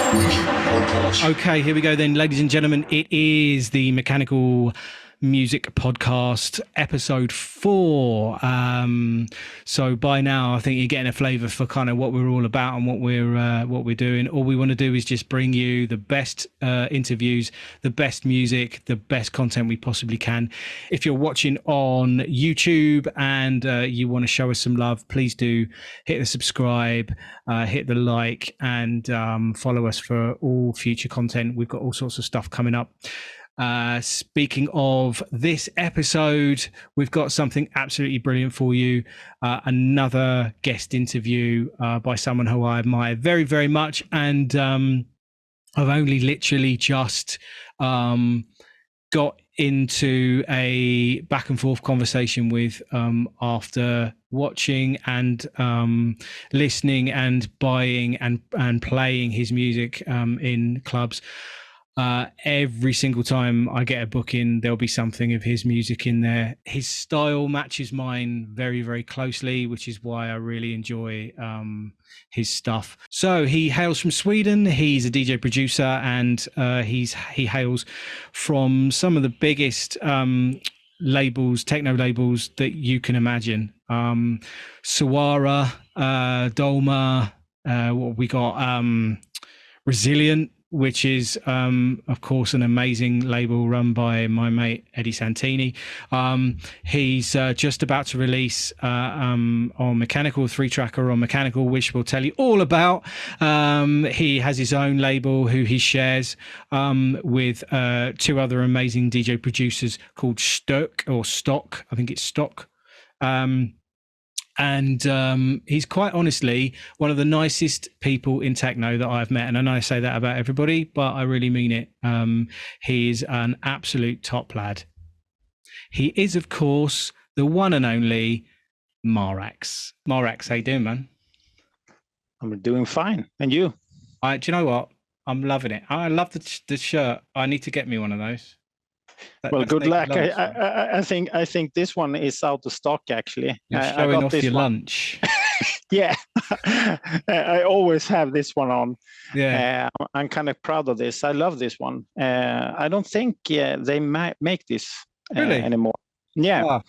Okay, here we go then, ladies and gentlemen. It is the Mechanical Music Podcast, episode 4. So by now, I think you're getting a flavour for kind of what we're all about and what we're doing. All we want to do is just bring you the best interviews, the best music, the best content we possibly can. If you're watching on YouTube and you want to show us some love, please do hit the subscribe, hit the like, and follow us for all future content. We've got all sorts of stuff coming up. Speaking of this episode, we've got something absolutely brilliant for you. Another guest interview by someone who I admire very, very much. And I've only literally just got into a back and forth conversation with after watching and listening and buying and playing his music in clubs. Every single time I get a booking, there'll be something of his music in there. His style matches mine very, very closely, which is why I really enjoy his stuff. So he hails from Sweden. He's a DJ producer, and he hails from some of the biggest labels, techno labels that you can imagine. SKiRRA, Dolma, what we got, Resilient, which is, of course, an amazing label run by my mate, Eddie Santini. He's just about to release on Mechanikal, 3-tracker on Mechanikal, which we'll tell you all about. He has his own label who he shares with 2 other amazing DJ producers called Stock. I think it's Stock. And he's quite honestly one of the nicest people in techno that I've met. And I know I say that about everybody, but I really mean it. He's an absolute top lad. He is, of course, the one and only MarAxe. MarAxe, how you doing, man? I'm doing fine. And you? Do you know what? I'm loving it. I love the shirt. I need to get me one of those. Well, good luck. I think this one is out of stock, actually. You're showing off your lunch. Yeah, I always have this one on. Yeah, I'm kind of proud of this. I love this one. I don't think they make this really anymore. Yeah,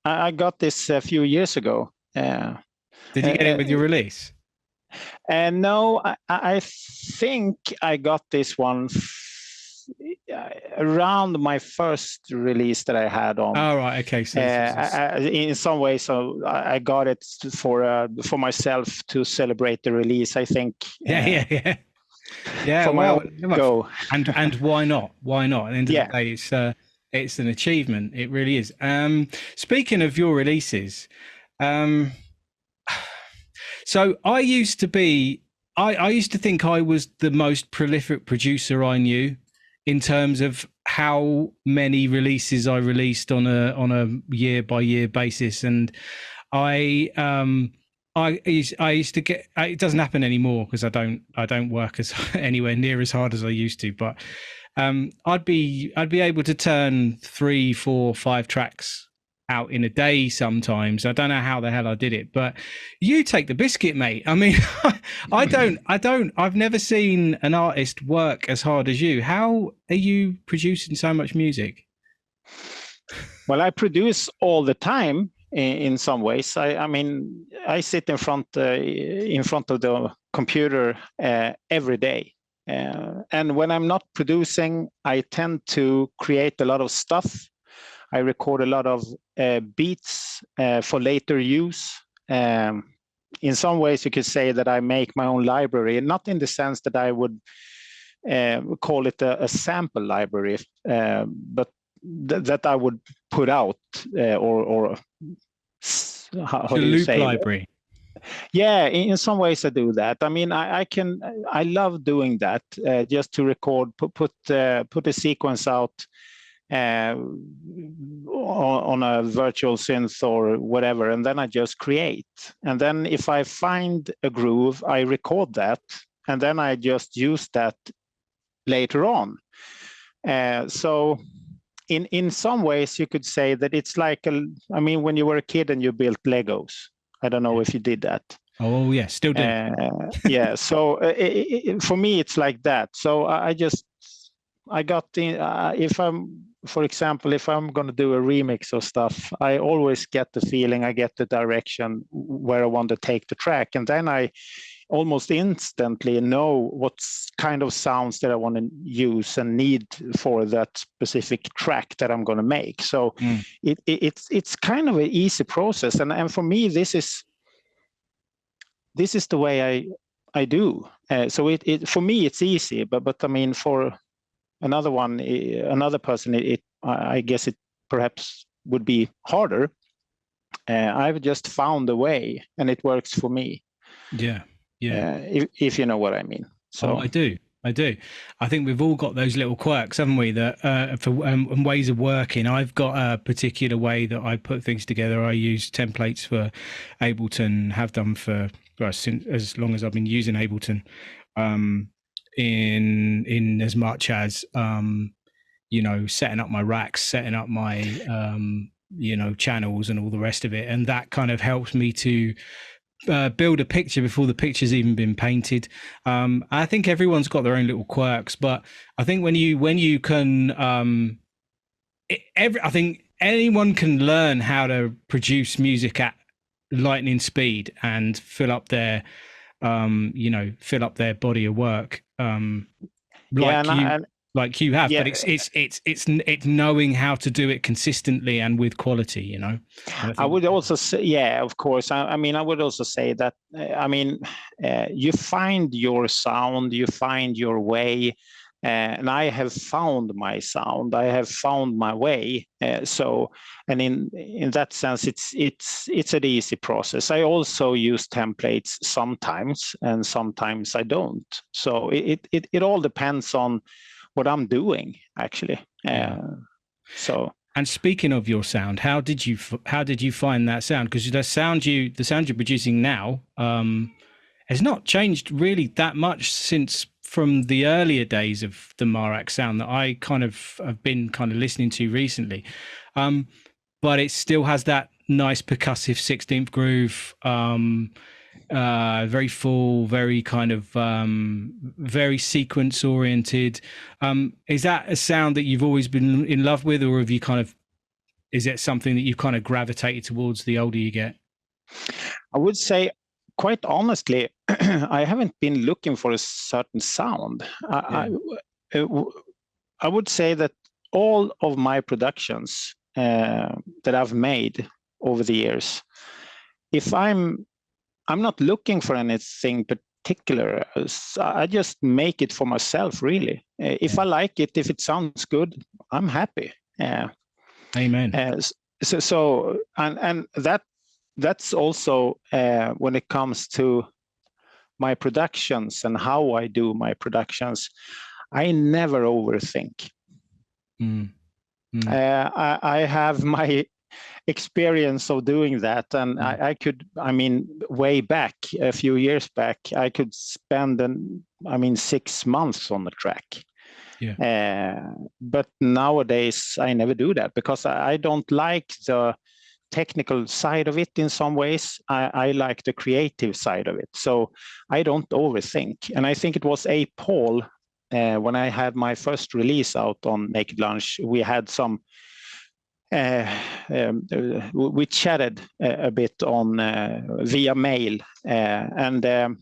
I got this a few years ago. Did you get it with your release? No, I think I got this one around my first release that I had on. Oh, right, okay. So in some way, so I got it for myself to celebrate the release. I think. Yeah. For my own go. And why not? Why not? At the end of the day, it's an achievement. It really is. Speaking of your releases, so I used to think I was the most prolific producer I knew, in terms of how many releases I released on a year by year basis. And I used to get, it doesn't happen anymore because I don't work as anywhere near as hard as I used to, but I'd be able to turn 3, 4, 5 tracks out in a day sometimes. I don't know how the hell I did it, but you take the biscuit, mate. I mean, I've never seen an artist work as hard as you. How are you producing so much music? Well, I produce all the time in some ways. I mean, I sit in front of the computer every day. And when I'm not producing, I tend to create a lot of stuff. I record a lot of beats for later use. In some ways, you could say that I make my own library, not in the sense that I would call it a sample library, but that I would put out or how do you say? Library. Yeah, in some ways I do that. I mean, I love doing that, just to record, put a sequence out on a virtual synth or whatever, and then I just create. And then if I find a groove, I record that, and then I just use that later on. So in some ways you could say that it's like I mean, when you were a kid and you built Legos, I don't know if you did that. Oh yeah, still do. Yeah, so for me it's like that. So I got in, if I'm, for example, if I'm going to do a remix of stuff, I always get the feeling, I get the direction where I want to take the track, and then I almost instantly know what kind of sounds that I want to use and need for that specific track that I'm going to make. So it's kind of an easy process, and for me this is the way I do. So it for me it's easy, but I mean for another person, I guess it perhaps would be harder. I've just found a way, and it works for me. Yeah. If you know what I mean. So I do. I think we've all got those little quirks, haven't we? That for ways of working. I've got a particular way that I put things together. I use templates for Ableton, have done for since as long as I've been using Ableton. In as much as setting up my racks, setting up my channels and all the rest of it, and that kind of helps me to build a picture before the picture's even been painted. I think everyone's got their own little quirks, but I think when you can I think anyone can learn how to produce music at lightning speed and fill up their body of work like you have. But it's knowing how to do it consistently and with quality. I would also say, yeah, of course. I mean, I would also say that you find your sound, you find your way, and I have found my sound, I have found my way. So, and in that sense, it's an easy process. I also use templates sometimes, and sometimes I don't. So it all depends on what I'm doing, actually. So. And speaking of your sound, how did you find that sound? Because the sound you're producing now has not changed really that much since from the earlier days of the MarAxe sound that I kind of have been kind of listening to recently. But it still has that nice percussive 16th groove, very full, very kind of very sequence oriented. Is that a sound that you've always been in love with, or have you is it something that you've kind of gravitated towards the older you get? I would say, quite honestly, I haven't been looking for a certain sound. I would say that all of my productions that I've made over the years, if I'm not looking for anything particular, I just make it for myself, really. If I like it, if it sounds good, I'm happy. Amen. So that's also when it comes to my productions and how I do my productions, I never overthink. I have my experience of doing that, and I mean, way back, a few years back, I could spend 6 months on the track. But nowadays I never do that, because I don't like the technical side of it. In some ways I like the creative side of it, so I don't overthink. And I think it was Paul, when I had my first release out on Naked Lunch, we had some we chatted a bit on via mail, and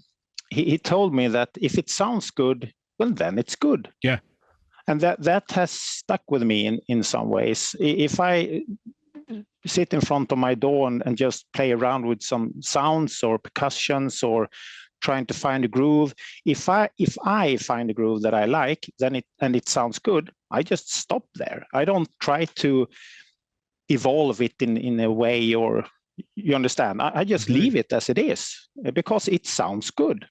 he told me that if it sounds good, well, then it's good. And that has stuck with me in some ways. If I sit in front of my DAW and just play around with some sounds or percussions or trying to find a groove, if I find a groove that I like, then it sounds good, I just stop there. I don't try to evolve it in a way, or you understand, I just leave it as it is, because it sounds good.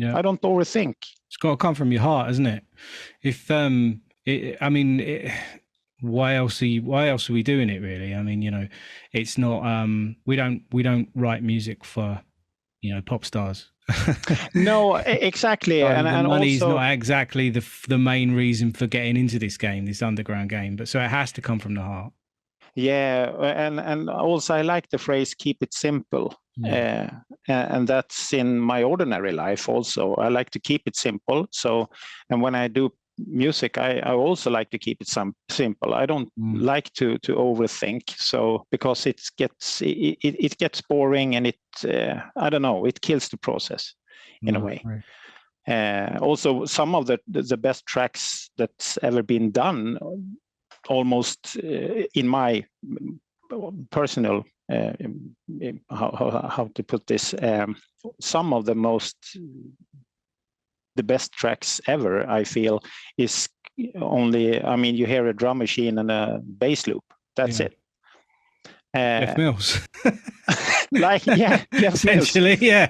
I don't overthink. It's got to come from your heart, isn't it? If why else are we doing it, really? I mean, it's not we don't write music for pop stars. No, exactly. So and the money's also, not exactly the main reason for getting into this game, this underground game, but so it has to come from the heart. Yeah, and also I like the phrase "keep it simple." And that's in my ordinary life also. I like to keep it simple. So, and when I do music, I also like to keep it simple. I don't like to overthink. So because it gets boring, and I don't know, it kills the process in a way. Right. Also, some of the best tracks that's ever been done, almost in my personal how to put this, some of the best tracks ever, I feel, is only, I mean, you hear a drum machine and a bass loop. That's it. Jeff Mills. Like, yeah, Jeff essentially, Mills.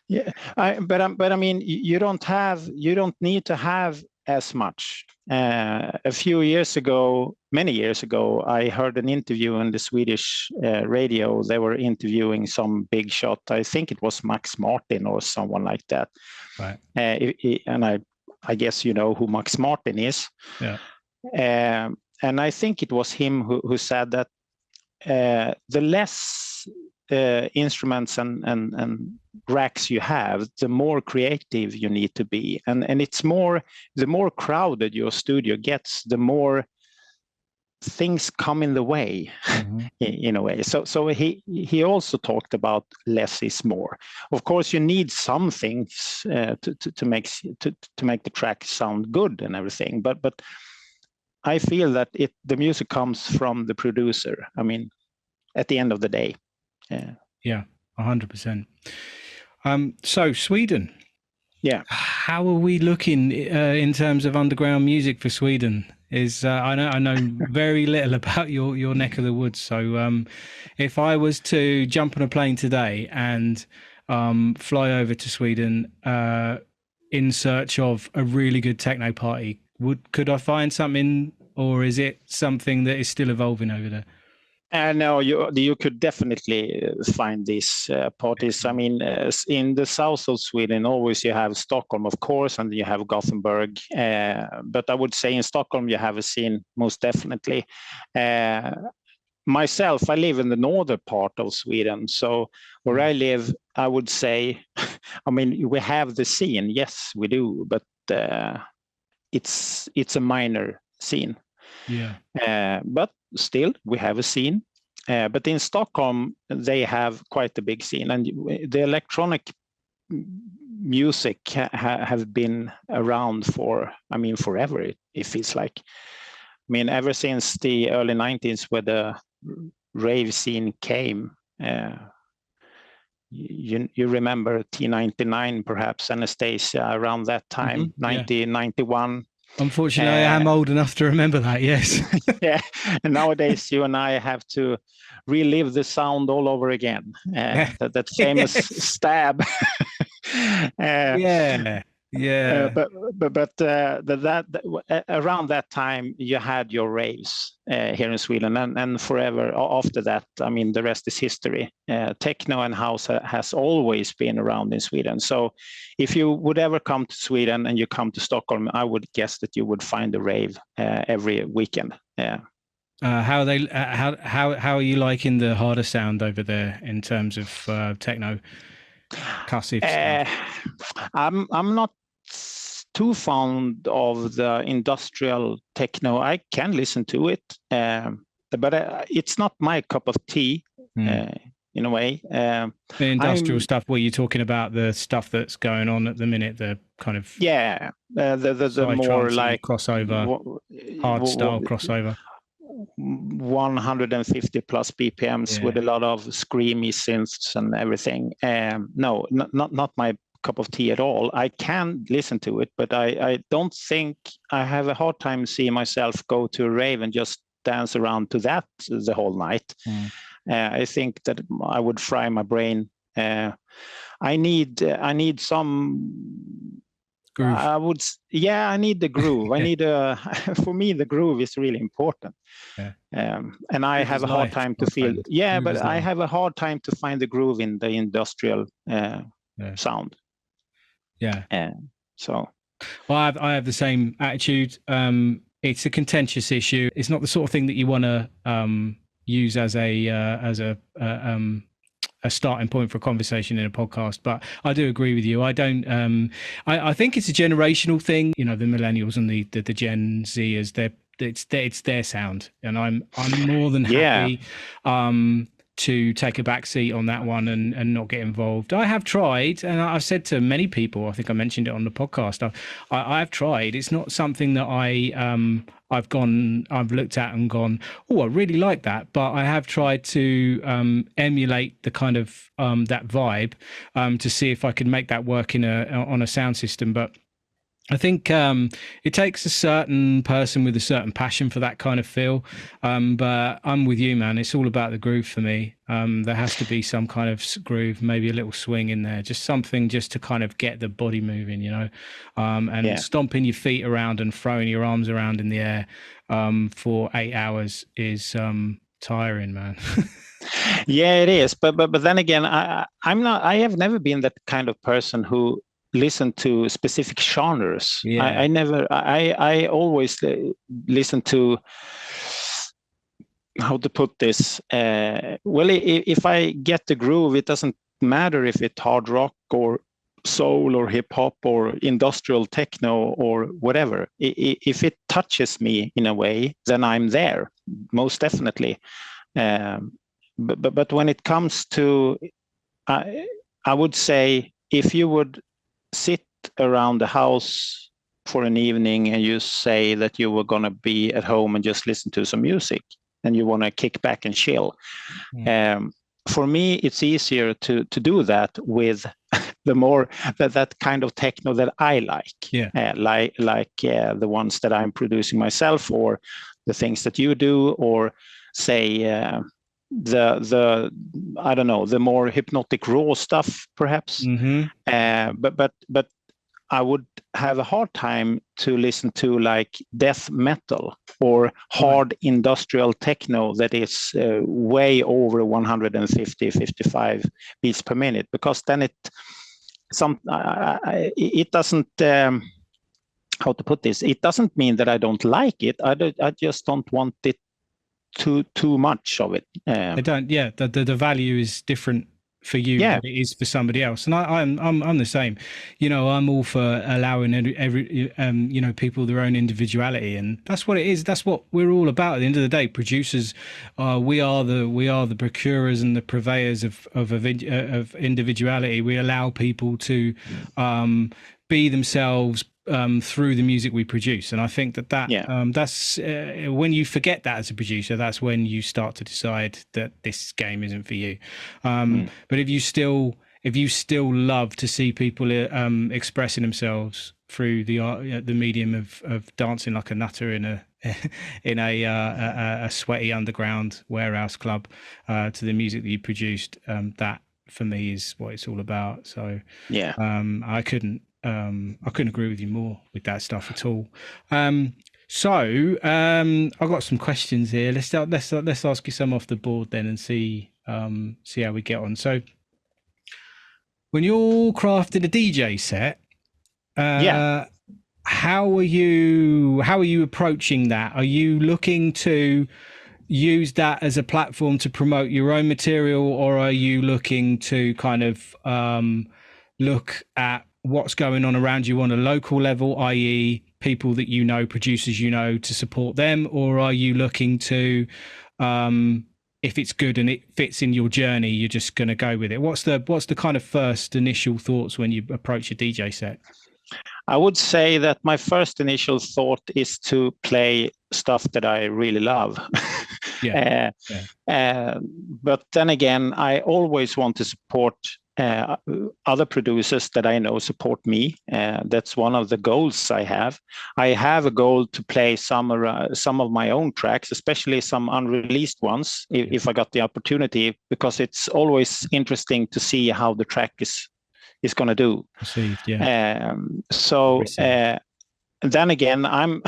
Yeah. But I mean, you don't need to have as much. A few years ago, many years ago, I heard an interview on the Swedish radio. They were interviewing some big shot. I think it was Max Martin or someone like that. Right. And I guess you know who Max Martin is. Yeah. And I think it was him who said that the less instruments and racks you have, the more creative you need to be, and it's the more crowded your studio gets, the more things come in the way. In a way. So he also talked about less is more. Of course, you need some things to make the track sound good and everything, but I feel that the music comes from the producer. I mean, at the end of the day. Yeah, 100%. So Sweden. Yeah. How are we looking in terms of underground music for Sweden? I know very little about your neck of the woods. So if I was to jump on a plane today and fly over to Sweden in search of a really good techno party, could I find something, or is it something that is still evolving over there? No, you could definitely find these parties. I mean, in the south of Sweden, always you have Stockholm, of course, and you have Gothenburg. But I would say in Stockholm you have a scene, most definitely. Myself, I live in the northern part of Sweden. So where I live, I would say, I mean, we have the scene. Yes, we do, but it's a minor scene. Yeah. But still, we have a scene. But in Stockholm, they have quite a big scene, and the electronic music have been around forever. It feels like. I mean, ever since the early 90s, where the rave scene came. You remember T99, perhaps, Anastasia, around that time, 1991. Unfortunately, I am old enough to remember that, yes. Yeah, and nowadays you and I have to relive the sound all over again. That famous stab. But around that time you had your raves here in Sweden, and forever after that, I mean, the rest is history. Techno and house has always been around in Sweden. So if you would ever come to Sweden and you come to Stockholm, I would guess that you would find a rave every weekend. How are you liking the harder sound over there in terms of techno? I'm not too fond of the industrial techno. I can listen to it, but it's not my cup of tea in a way. The industrial stuff, where you're talking about the stuff that's going on at the minute, the kind of the more like crossover, hard style crossover. 150 plus BPMs with a lot of screamy synths and everything. No, not my cup of tea at all. I can listen to it, but I don't think I have a hard time seeing myself go to a rave and just dance around to that the whole night. I think that I would fry my brain. I need some groove. I need the groove. I need for me, the groove is really important. And I have a hard time to feel. But I have a hard time to find the groove in the industrial sound. So, well, I have the same attitude. It's a contentious issue. It's not the sort of thing that you want to use as a a starting point for a conversation in a podcast. But I do agree with you. I don't. I think it's a generational thing. You know, the millennials and the Gen Zers. It's their sound, and I'm more than happy to take a back seat on that one and not get involved. I have tried, and I've said to many people, I think I mentioned it on the podcast, I've tried. It's not something that I've looked at and gone, oh, I really like that. But I have tried to emulate the kind of that vibe to see if I could make that work on a sound system. But I think it takes a certain person with a certain passion for that kind of feel. But I'm with you, man. It's all about the groove for me. There has to be some kind of groove, maybe a little swing in there, just something just to kind of get the body moving, you know, and stomping your feet around and throwing your arms around in the air for 8 hours is tiring, man. Yeah, it is. But then again, I'm not. I have never been that kind of person who listen to specific genres. Yeah. I always listen to, how to put this, well, if I get the groove, it doesn't matter if it's hard rock or soul or hip hop or industrial techno or whatever. If it touches me in a way, then I'm there, most definitely. But when it comes to, I would say, if you would sit around the house for an evening and you say that you were going to be at home and just listen to some music and you want to kick back and chill, for me it's easier to do that with the more that kind of techno that I like, like the ones that I'm producing myself, or the things that you do, or say the I don't know, the more hypnotic raw stuff perhaps. But I would have a hard time to listen to like death metal or hard industrial techno that is way over 150-55 beats per minute, because then it doesn't, how to put this, it doesn't mean that I don't like it. I just don't want it too much of it. I don't. Yeah, the value is different for you than it is for somebody else, and I'm the same. You know, I'm all for allowing every you know, people their own individuality, and that's what it is. That's what we're all about. At the end of the day, producers, we are the procurers and the purveyors of individuality. We allow people to be themselves through the music we produce, and I think that's when you forget that as a producer, that's when you start to decide that this game isn't for you. But if you still love to see people expressing themselves through the medium of dancing like a nutter in a sweaty underground warehouse club to the music that you produced, that for me is what it's all about. So I couldn't agree with you more with that stuff at all. So I've got some questions here. Let's ask you some off the board then and see how we get on. So when you're crafting a DJ set, how are you approaching that? Are you looking to use that as a platform to promote your own material, or are you looking to kind of look at what's going on around you on a local level, i.e. people that you know, producers you know, to support them? Or are you looking to, if it's good and it fits in your journey, you're just going to go with it? What's the kind of first initial thoughts when you approach a DJ set? I would say that my first initial thought is to play stuff that I really love. But then again, I always want to support other producers that I know support me. That's one of the goals I have. I have a goal to play some of my own tracks, especially some unreleased ones, if I got the opportunity, because it's always interesting to see how the track is going to do. Then again, I'm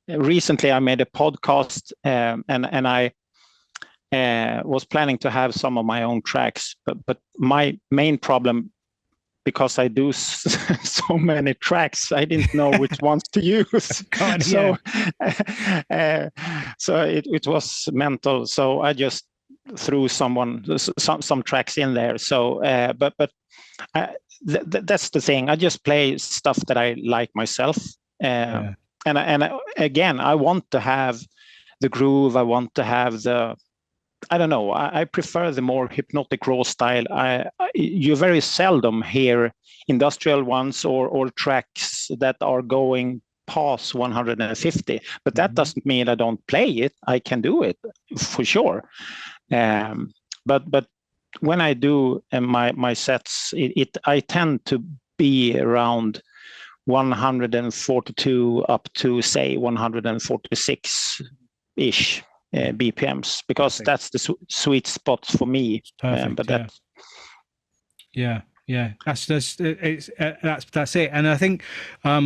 recently I made a podcast, and I was planning to have some of my own tracks, but my main problem, because I do so many tracks, I didn't know which ones to use. So it was mental. So I just threw some tracks in there. So, but that's the thing. I just play stuff that I like myself. And again, I want to have the groove. I want to have I don't know. I prefer the more hypnotic raw style. You very seldom hear industrial ones or tracks that are going past 150. But that doesn't mean I don't play it. I can do it for sure. But when I do my sets, I tend to be around 142 up to say 146 ish BPMs, because that's the sweet spot for me. Perfect. But that's it. And I think, I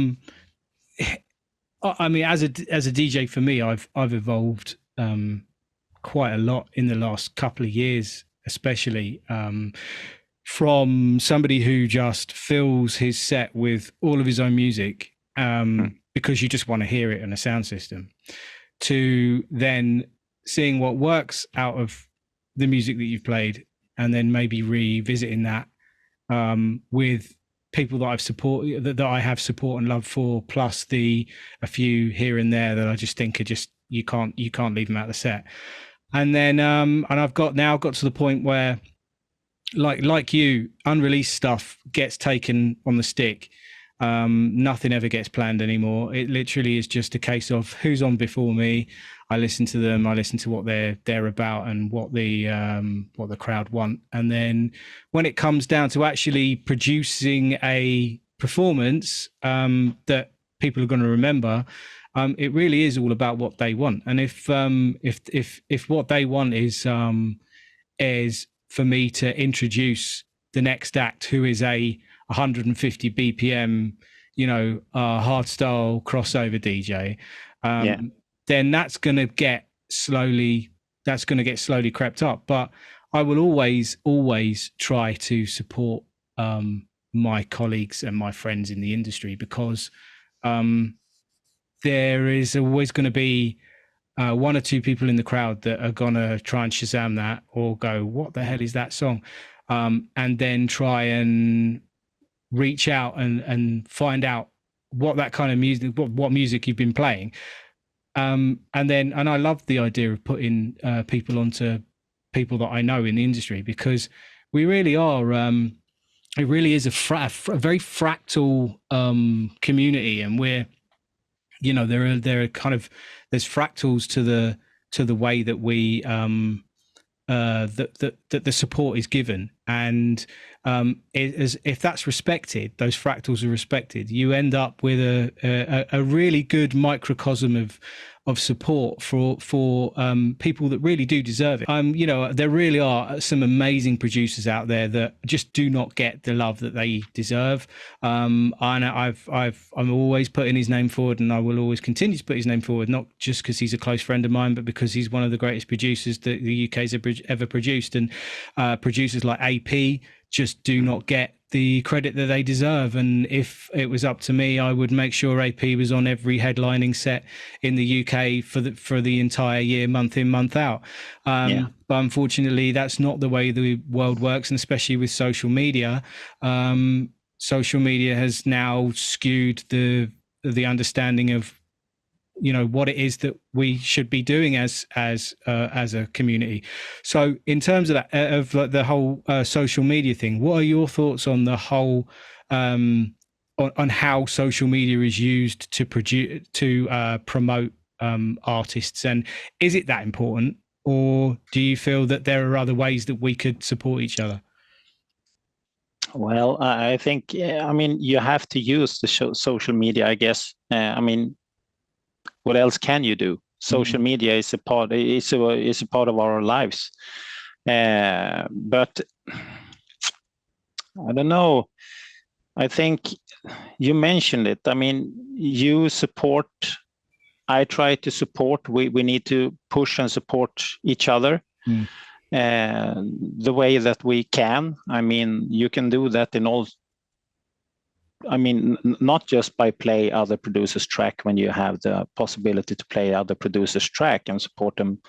mean, as a DJ, for me, I've evolved quite a lot in the last couple of years, especially from somebody who just fills his set with all of his own music because you just want to hear it in a sound system, to then seeing what works out of the music that you've played, and then maybe revisiting that with people that I've supported, that I have support and love for, plus a few here and there that I just think are just you can't leave them out of the set. And then and I've got to the point where, like you, unreleased stuff gets taken on the stick. Nothing ever gets planned anymore. It literally is just a case of who's on before me. I listen to them. I listen to what they're about and what the crowd want. And then when it comes down to actually producing a performance that people are going to remember, it really is all about what they want. And if what they want is for me to introduce the next act, who is a 150 BPM, hardstyle crossover DJ, then that's going to get slowly crept up. But I will always try to support my colleagues and my friends in the industry, because there is always going to be one or two people in the crowd that are going to try and Shazam that, or go, what the hell is that song? And then try and reach out and find out what that kind of music, what music you've been playing. And I love the idea of putting people onto people that I know in the industry, because we really are, it really is a very fractal community, and we're, there are kind of, there's fractals to the way that we that the support is given, and if that's respected, those fractals are respected, you end up with a really good microcosm of support for people that really do deserve it. There really are some amazing producers out there that just do not get the love that they deserve. And I'm always putting his name forward, and I will always continue to put his name forward, not just because he's a close friend of mine, but because he's one of the greatest producers that the UK's ever produced. And producers like AP just do not get the credit that they deserve. And if it was up to me, I would make sure AP was on every headlining set in the UK for the entire year, month in, month out. But unfortunately, that's not the way the world works, and especially with social media. Social media has now skewed the understanding of what it is that we should be doing as a community. So in terms of that, of the whole social media thing, what are your thoughts on the whole on how social media is used to promote artists, and is it that important, or do you feel that there are other ways that we could support each other? Well, I think you have to use the social media, I guess. What else can you do? Social media is a part. It's a part of our lives. But I don't know. I think you mentioned it. You support. I try to support. We need to push and support each other the way that we can. You can do that in all. Not just by play other producers' track when you have the possibility to play other producers' track and support them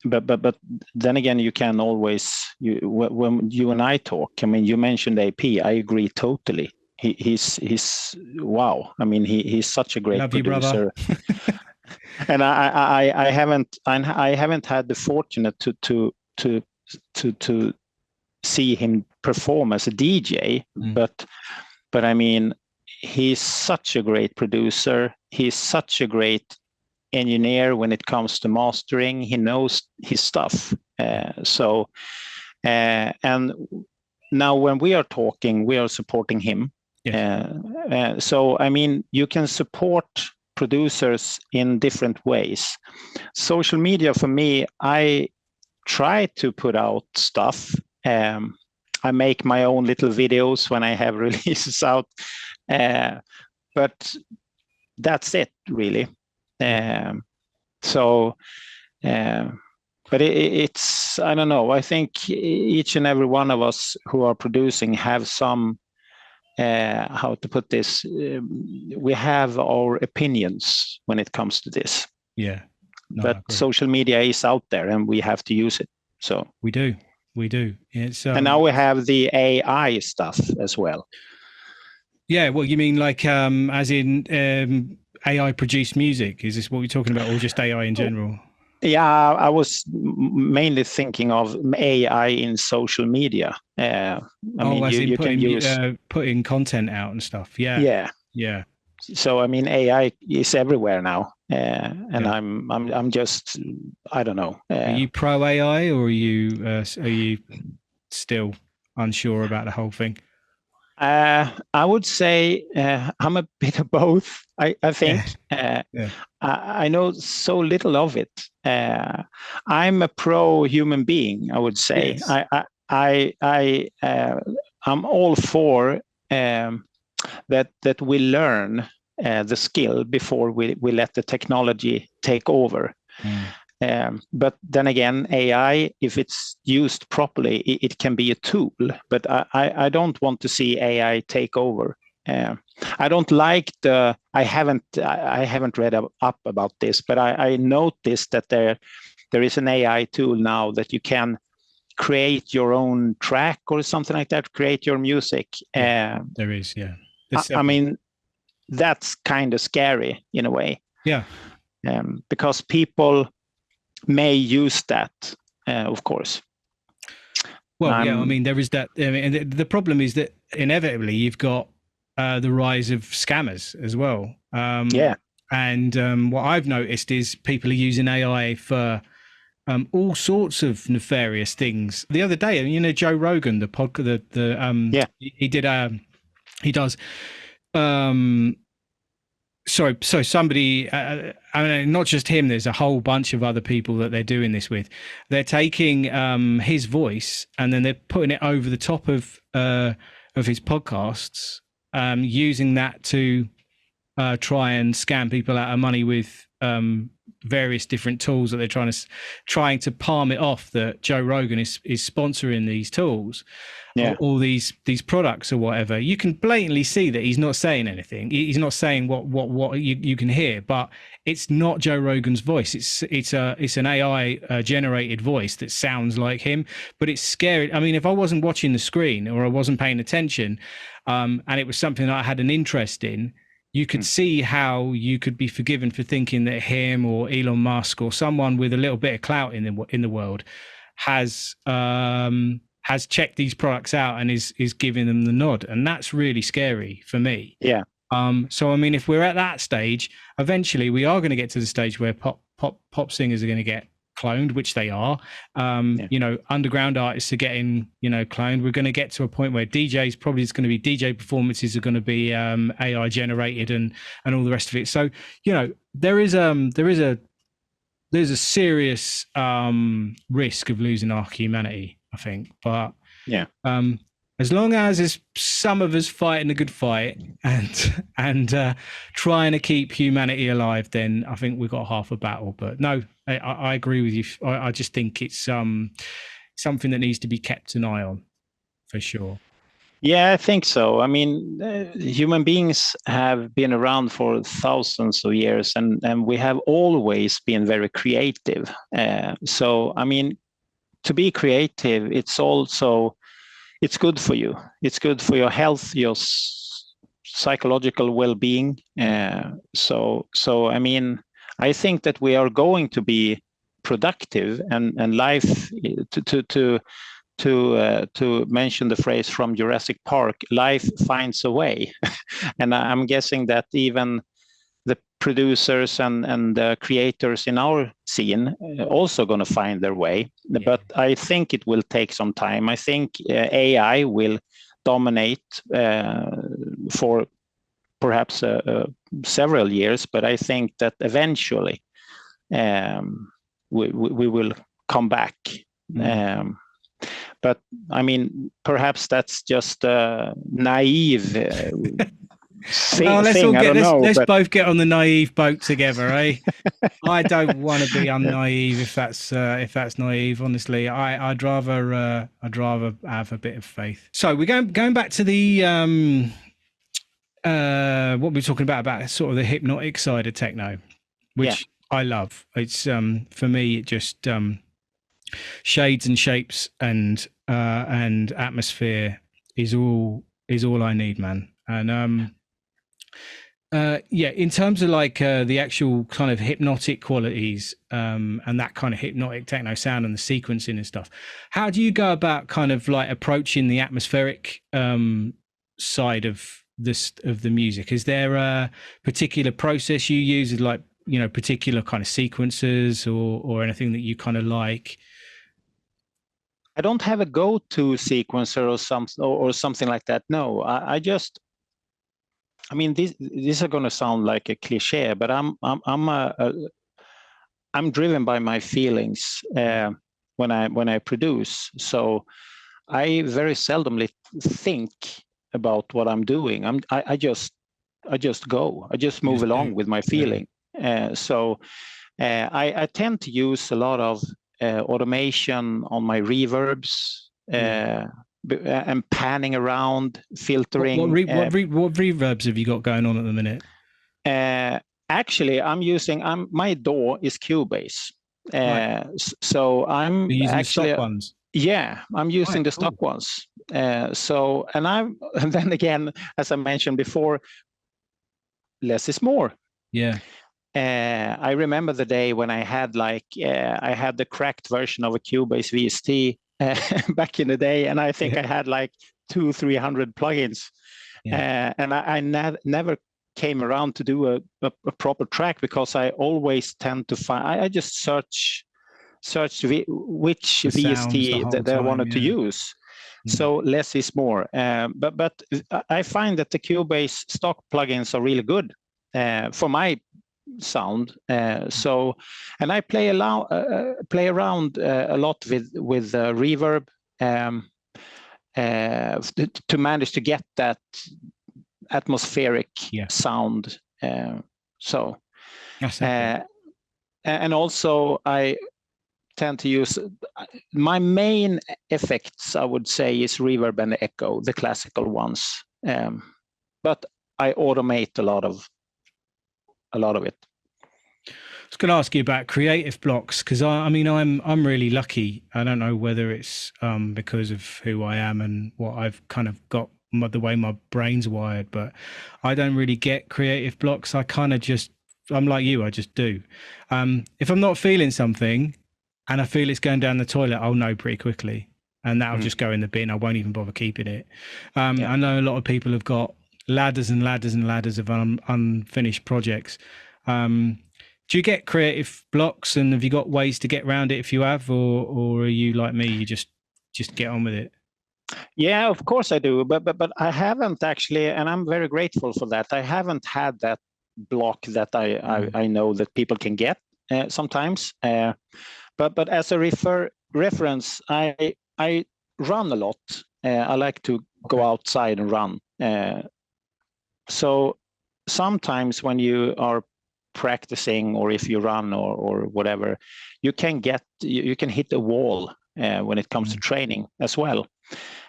but then again, you can always when you and I talk. I mean, you mentioned AP. I agree totally. He's wow. I mean, he's such a great Love producer. You, brother. And I haven't had the fortunate to see him perform as a DJ, but I mean, he's such a great producer. He's such a great engineer when it comes to mastering. He knows his stuff. And now when we are talking, we are supporting him. Yes. So I mean, you can support producers in different ways. Social media for me, I try to put out stuff. I make my own little videos when I have releases out, but that's it really. But it's I don't know. I think each and every one of us who are producing have some how to put this. We have our opinions when it comes to this. Yeah. No, but social media is out there, and we have to use it. So we do. It's and now we have the AI stuff as well. Yeah. Well, you mean like as in AI produced music? Is this what we're talking about, or just AI in general? Yeah, I was mainly thinking of AI in social media. I mean, you can use putting content out and stuff. Yeah. So I mean, AI is everywhere now, and I'm just I don't know. Are you pro AI, or are you still unsure about the whole thing? I would say I'm a bit of both. I think I know so little of it. I'm a pro human being, I would say. Yes. I'm all for that we learn the skill before we let the technology take over. But then again, AI, if it's used properly, it can be a tool. But I don't want to see AI take over. I don't like I haven't read up about this, but I noticed that there is an AI tool now that you can create your own track or something like that, create your music. There is, yeah. I mean, that's kind of scary in a way. Yeah. Because people may use that, of course. Well, I mean, there is that. I mean, the problem is that inevitably you've got the rise of scammers as well. And what I've noticed is people are using AI for all sorts of nefarious things. The other day, you know, Joe Rogan, the podcast, he does. So somebody, I mean, not just him, there's a whole bunch of other people that they're doing this with. They're taking his voice and then they're putting it over the top of his podcasts, using that to try and scam people out of money with various different tools that they're trying to palm it off that Joe Rogan is sponsoring these tools, or these products or whatever. You can blatantly see that he's not saying anything. He's not saying what you can hear, but it's not Joe Rogan's voice. It's an AI generated voice that sounds like him, but it's scary. I mean, if I wasn't watching the screen or I wasn't paying attention, and it was something that I had an interest in, you could see how you could be forgiven for thinking that him or Elon Musk or someone with a little bit of clout in the world has checked these products out and is giving them the nod, and that's really scary for me. Yeah. So I mean, if we're at that stage, eventually we are going to get to the stage where pop singers are going to get cloned, which they are. You know, underground artists are getting, you know, cloned. We're going to get to a point where DJs probably is going to be DJ performances are going to be AI generated and all the rest of it. So, you know, there's a serious risk of losing our humanity, I think. But as long as there's some of us fighting a good fight and trying to keep humanity alive, then I think we've got half a battle. But no, I agree with you. I just think it's something that needs to be kept an eye on, for sure. Yeah, I think so. I mean, human beings have been around for thousands of years, and we have always been very creative. So, I mean, to be creative, it's good for you. It's good for your health, your psychological well-being. So I mean, I think that we are going to be productive, and life to mention the phrase from Jurassic Park, life finds a way. And I'm guessing that even the producers and the creators in our scene also going to find their way. Yeah. But I think it will take some time. I think AI will dominate for perhaps several years, but I think that eventually we will come back. But I mean, perhaps that's just naive let's both get on the naive boat together, eh? I don't want to be unnaive if that's naive. Honestly, I'd rather have a bit of faith. So we're going back to the what we're talking about sort of the hypnotic side of techno, which I love. It's for me, it just shades and shapes and atmosphere is all I need, man. And in terms of like the actual kind of hypnotic qualities and that kind of hypnotic techno sound and the sequencing and stuff, how do you go about kind of like approaching the atmospheric side of the music? Is there a particular process you use, like, you know, particular kind of sequences or anything that you kind of like? I don't have a go-to sequencer or something like that. No, I mean, these are going to sound like a cliche, but I'm driven by my feelings when I produce. So I very seldomly think about what I'm doing. I just go. I just move along with my feeling. So I tend to use a lot of automation on my reverbs. And panning around, filtering. What reverbs have you got going on at the minute? Actually, my DAW is Cubase. Right. So I'm using actually the stock ones. Yeah, I'm using the stock ones. And then again, as I mentioned before, less is more. Yeah. I remember the day when I had I had the cracked version of a Cubase VST back in the day, and I think I had like 200-300 plugins, and I never came around to do a proper track because I always tend to find I just search which VST that I wanted to use. So less is more. But I find that the Cubase stock plugins are really good for my sound. And I play around a lot with reverb to manage to get that atmospheric sound. And also I tend to use my main effects, I would say, is reverb and echo, the classical ones. But I automate a lot of it. I was going to ask you about creative blocks, because I mean I'm really lucky. I don't know whether it's because of who I am and what I've kind of got, the way my brain's wired, but I don't really get creative blocks. I kind of I'm like you, I just do. If I'm not feeling something and I feel it's going down the toilet, I'll know pretty quickly, and that'll just go in the bin. I won't even bother keeping it. I know a lot of people have got ladders and ladders and ladders of unfinished projects. Do you get creative blocks, and have you got ways to get around it if you have, or are you like me, you just get on with it? Yeah, of course I do, but I haven't actually, and I'm very grateful for that. I haven't had that block that I know that people can get sometimes. But as a reference, I run a lot. I like to go outside and run. So sometimes when you are practicing, or if you run or whatever, you can hit a wall when it comes to training as well.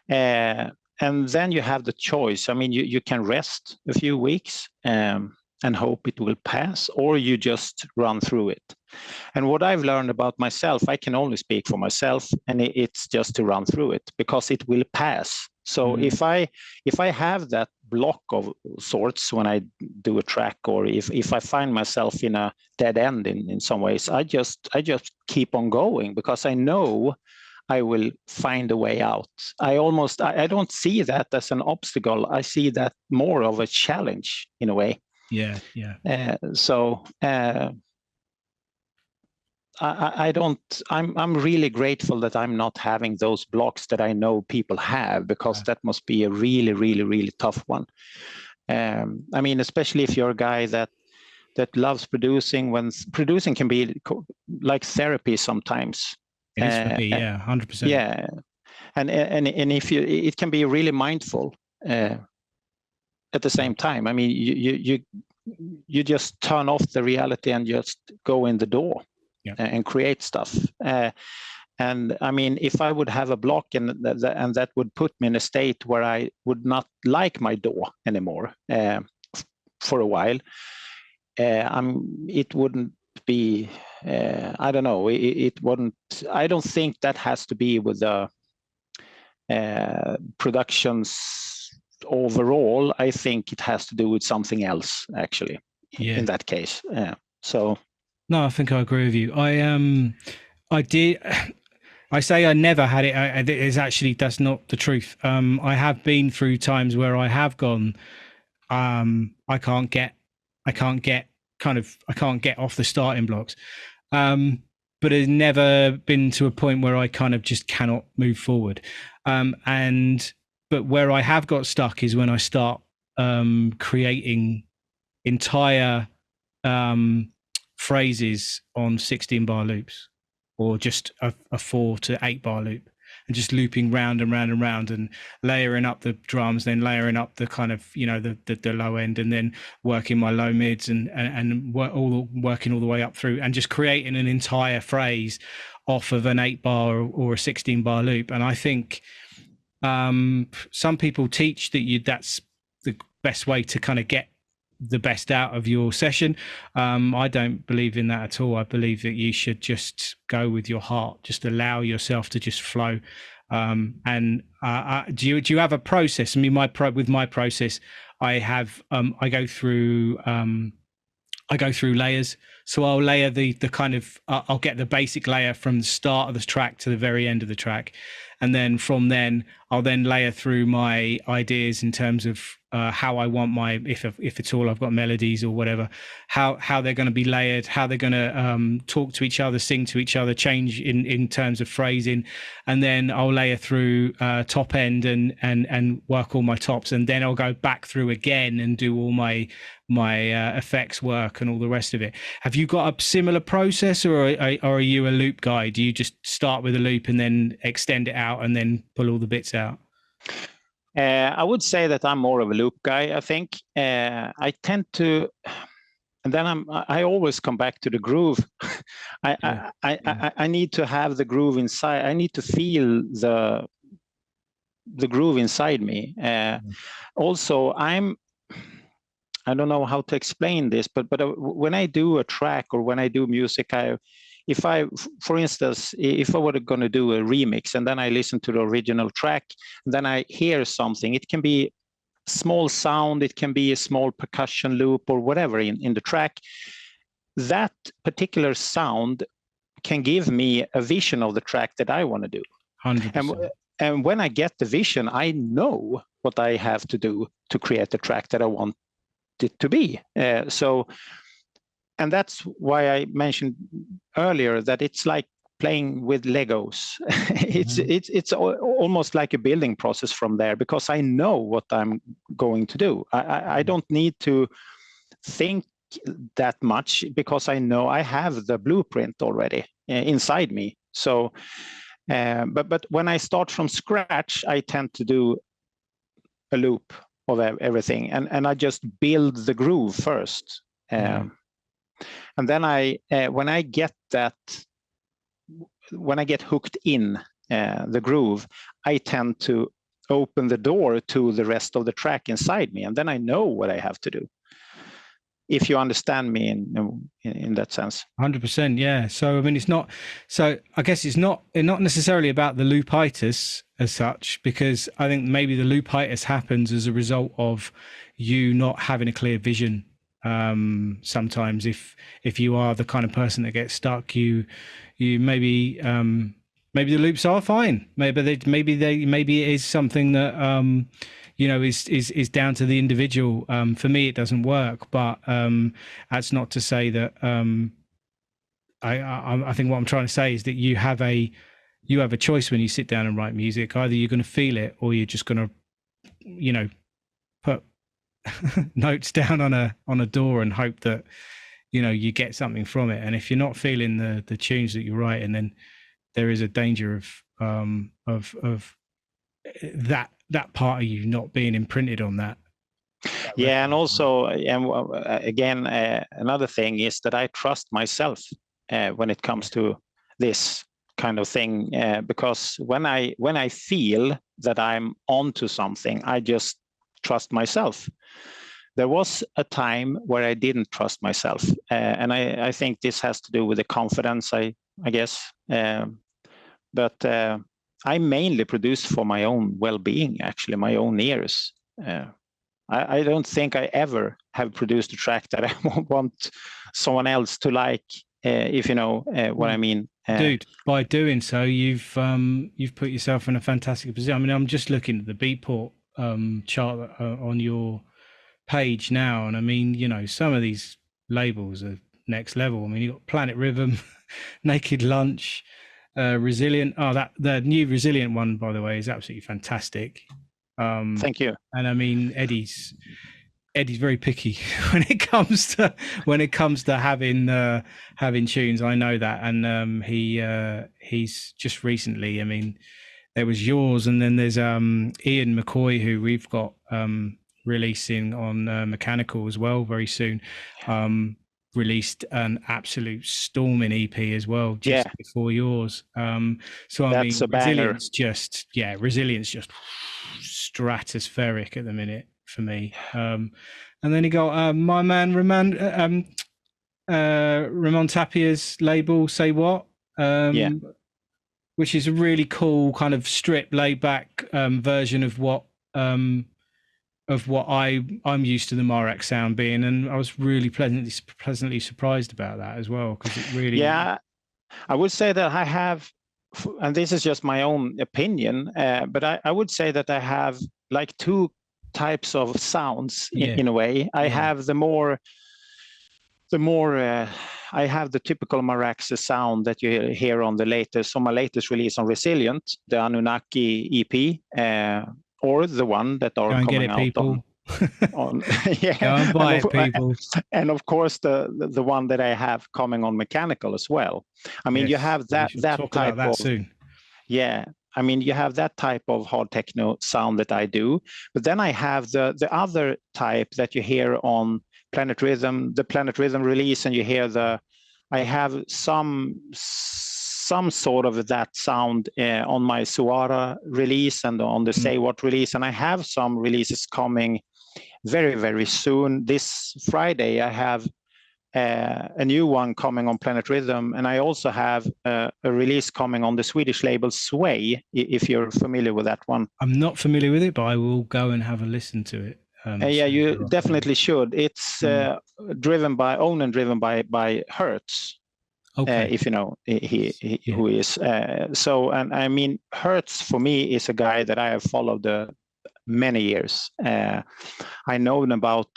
And and then you have the choice. I mean, you can rest a few weeks and hope it will pass, or you just run through it. And what I've learned about myself, I can only speak for myself, and it's just to run through it, because it will pass. So if I have that block of sorts when I do a track, or if I find myself in a dead end in some ways, I just keep on going, because I know I will find a way out. I don't see that as an obstacle. I see that more of a challenge in a way. Yeah. I'm really grateful that I'm not having those blocks that I know people have, because that must be a really, really, really tough one. I mean, especially if you're a guy that loves producing, when producing can be like therapy sometimes. It is for me, 100%. Yeah, and if it can be really mindful at the same time. I mean, you just turn off the reality and just go in the door and create stuff. And I mean, if I would have a block and that would put me in a state where I would not like my DAW anymore for a while, it wouldn't be, I don't know, it wouldn't, I don't think that has to be with the productions overall. I think it has to do with something else, actually, in that case. So. No, I think I agree with you. I say I never had it. It's actually, that's not the truth. I have been through times where I have gone, I can't get off the starting blocks. But it's never been to a point where I kind of just cannot move forward. But where I have got stuck is when I start creating entire phrases on 16-bar loops, or just a 4 to 8 bar loop, and just looping round and round and round, and layering up the drums, then layering up the kind of, the low end, and then working my low mids and working all the way up through, and just creating an entire phrase off of an 8 bar or a 16-bar loop. And I think some people teach that that's the best way to kind of get the best out of your session. I don't believe in that at all. I believe that you should just go with your heart, just allow yourself to just flow. Do you have a process? I mean, with my process, I go through layers. So I'll layer the kind of, I'll get the basic layer from the start of the track to the very end of the track. And then from then I'll then layer through my ideas in terms of how I want my, if it's all I've got melodies or whatever, how they're going to be layered, how they're going to talk to each other, sing to each other, change in terms of phrasing. And then I'll layer through top end and work all my tops. And then I'll go back through again and do all my effects work and all the rest of it. Have you got a similar process, or are you a loop guy? Do you just start with a loop and then extend it out and then pull all the bits out? I would say that I'm more of a loop guy. I think I tend to, and then I always come back to the groove. I need to have the groove inside. I need to feel the groove inside me. Also, I don't know how to explain this, but when I do a track or when I do music, for instance, if I were going to do a remix and then I listen to the original track, and then I hear something, it can be small sound, it can be a small percussion loop or whatever in the track. That particular sound can give me a vision of the track that I want to do. 100%. And when I get the vision, I know what I have to do to create the track that I want it to be. And that's why I mentioned earlier that it's like playing with Legos. It's almost like a building process from there, because I know what I'm going to do. I don't need to think that much, because I know I have the blueprint already inside me. So, but when I start from scratch, I tend to do a loop of everything, and I just build the groove first. And then when I get hooked in the groove, I tend to open the door to the rest of the track inside me, and then I know what I have to do. If you understand me in that sense. 100%, yeah. So I mean, it's not. So I guess it's not necessarily about the loopitis as such, because I think maybe the loopitis happens as a result of you not having a clear vision. Sometimes, if you are the kind of person that gets stuck, you maybe the loops are fine. Maybe it is something that is down to the individual. For me, it doesn't work, but that's not to say that. I think what I'm trying to say is that you have a choice when you sit down and write music. Either you're going to feel it, or you're just going to, put notes down on a door and hope that you get something from it. And if you're not feeling the tunes that you're writing, then there is a danger of that part of you not being imprinted on that. Yeah, and also, again, another thing is that I trust myself when it comes to this kind of thing, because when I feel that I'm onto something, I just trust myself. There was a time where I didn't trust myself, and I think this has to do with the confidence, I guess. But I mainly produce for my own well-being, actually, my own ears. I don't think I ever have produced a track that I want someone else to like, if you know what I mean. Dude, by doing so, you've put yourself in a fantastic position. I mean, I'm just looking at the Beatport chart on your page now, and I mean, some of these labels are next level. I mean, you've got Planet Rhythm, Naked Lunch, Resilient. The new Resilient one, by the way, is absolutely fantastic. Thank you. And I mean, Eddie's very picky when it comes to having tunes. I know that, and he's just recently. I mean, there was yours, and then there's Ian McCoy, who we've got releasing on Mechanikal as well very soon. Released an absolute storming EP as well just before yours. So I mean, Resilience just stratospheric at the minute for me. And then you got my man Ramon Tapia's label, Say What, which is a really cool kind of strip, laid back version of what I'm used to the MarAxe sound being, and I was really pleasantly surprised about that as well, because it really. Yeah, I would say that I have, and this is just my own opinion, but I would say that I have like two types of sounds in a way. I have the more I have the typical MarAxe sound that you hear on my latest release on Resilient, the Anunnaki EP. Or the one that are coming out people. on yeah, go and buy it, people. And of course the one that I have coming on Mechanikal as well. I mean, you have that type of soon. Yeah, I mean, you have that type of hard techno sound that I do, but then I have the other type that you hear on Planet Rhythm, the Planet Rhythm release, and you hear I have some sort of that sound on my SKiRRA release and on the Say What release, and I have some releases coming very, very soon. This Friday I have a new one coming on Planet Rhythm, and I also have a release coming on the Swedish label Sway, if you're familiar with that one. I'm not familiar with it, but I will go and have a listen to it. Yeah, you definitely should. It's driven by Hertz. Okay. If you know who he is. So, and I mean, Hertz for me is a guy that I have followed many years. I know him about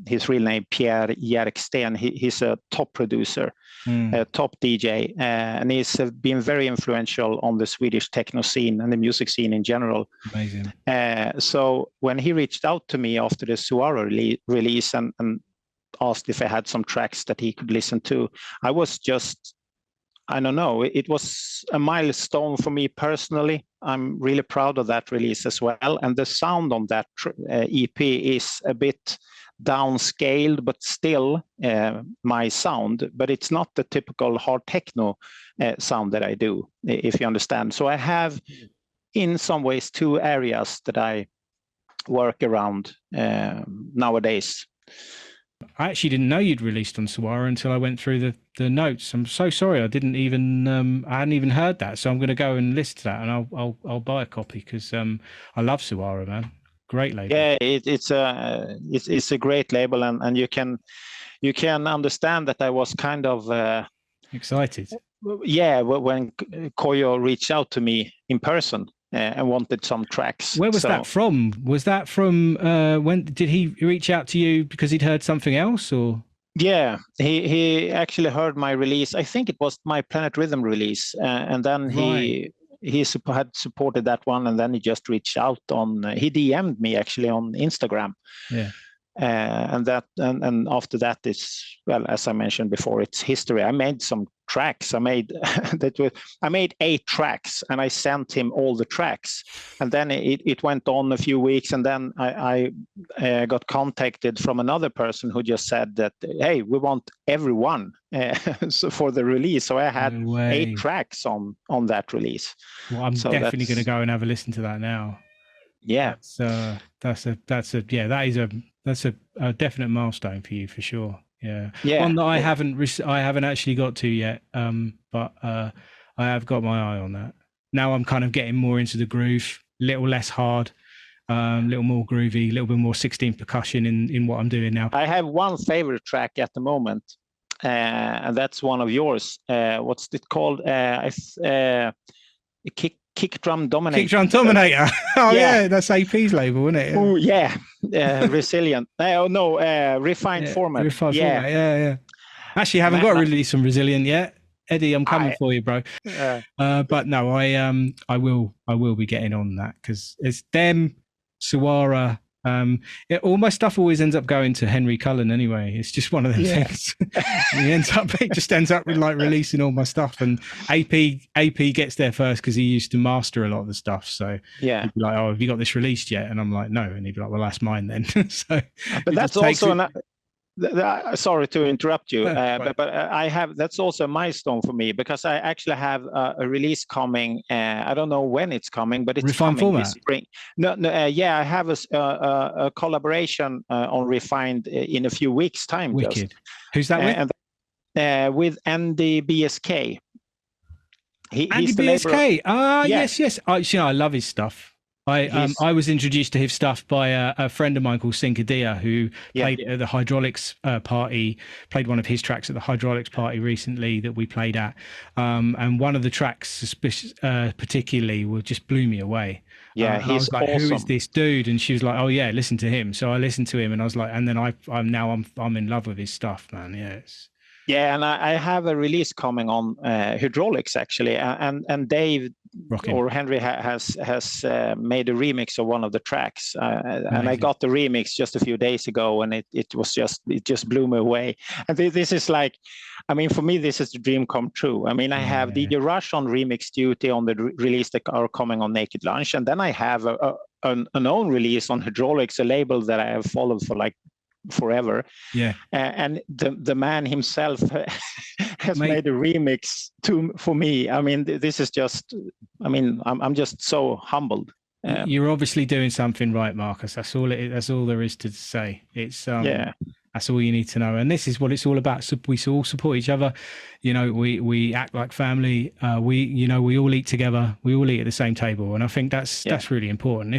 his real name, Pierre Jerksten. He's a top producer, a top DJ, and he's been very influential on the Swedish techno scene and the music scene in general. Amazing. So when he reached out to me after the SKiRRA release and asked if I had some tracks that he could listen to, I was just, I don't know, it was a milestone for me personally. I'm really proud of that release as well. And the sound on that EP is a bit downscaled, but still my sound, but it's not the typical hard techno sound that I do, if you understand. So I have in some ways two areas that I work around nowadays. I actually didn't know you'd released on SKiRRA until I went through the notes. I'm so sorry. I hadn't even heard that. So I'm going to go and listen to that, and I'll buy a copy because I love SKiRRA, man. Great label. Yeah, it's a great label, and you can understand that I was kind of excited. Yeah, when Koyo reached out to me in person and wanted some tracks. Where was that from? Was that from when did he reach out to you because he'd heard something else, or? Yeah, he actually heard my release. I think it was my Planet Rhythm release, and then he had supported that one, and then he just reached out he DM'd me actually on Instagram. Yeah. And after that, it's, well, as I mentioned before, it's history. I made some tracks. I made 8 tracks, and I sent him all the tracks. And then it went on a few weeks, and then I got contacted from another person who just said that, hey, we want everyone for the release. So I had 8 tracks on that release. Well, I'm definitely going to go and have a listen to that now. Yeah, that's a definite milestone for you for sure. Yeah. One that I haven't actually got to yet, but I have got my eye on that. Now I'm kind of getting more into the groove, a little less hard, a little more groovy, a little bit more 16 percussion in what I'm doing now. I have one favorite track at the moment, and that's one of yours. What's it called? Kick Drum Dominator. Kick Drum Dominator. Oh yeah, that's AP's label, isn't it? Oh yeah, Resilient. Refined Format. Refined Format. Yeah. Actually, I haven't got a release from Resilient yet. Eddie, I'm coming for you, bro. But no, I will be getting on that because it's them, SKiRRA. All my stuff always ends up going to Henry Cullen anyway. It's just one of them things. He just ends up with like releasing all my stuff, and AP gets there first because he used to master a lot of the stuff. So he'd be like, "Oh, have you got this released yet?" And I'm like, "No," and he'd be like, "Well, that's mine then." So, but that's also sorry to interrupt you, but I have, that's also a milestone for me because I actually have a release coming. I don't know when it's coming, but it's Refined coming Format. this spring. I have a collaboration on Refined in a few weeks' time. Wicked. Just. Who's that with? With Andy BSK. Andy BSK. Yes. I love his stuff. I was introduced to his stuff by a friend of mine called SKiRRA, who played at the Hydraulics party, played one of his tracks at the Hydraulics party recently that we played at. And one of the tracks particularly just blew me away. Yeah, he's I was like, awesome. Who is this dude? And she was like, oh yeah, listen to him. So I listened to him and I was like, and then I'm in love with his stuff, man. Yes. Yeah, and I have a release coming on Hydraulics actually, and Dave Rocking. or Henry has made a remix of one of the tracks, and I got the remix just a few days ago, and it just blew me away. And this is like, I mean, for me, this is the dream come true. I mean, I have DJ Rush on remix duty on the release that are coming on Naked Lunch, and then I have an own release on Hydraulics, a label that I have followed for like forever. And the man himself has made a remix for me. I mean, this is just, I mean, I'm just so humbled. You're obviously doing something right, Marcus. That's all there is to say. It's that's all you need to know, and this is what it's all about. So we all support each other. You know, we act like family. We all eat together. We all eat at the same table, and I think that's really important.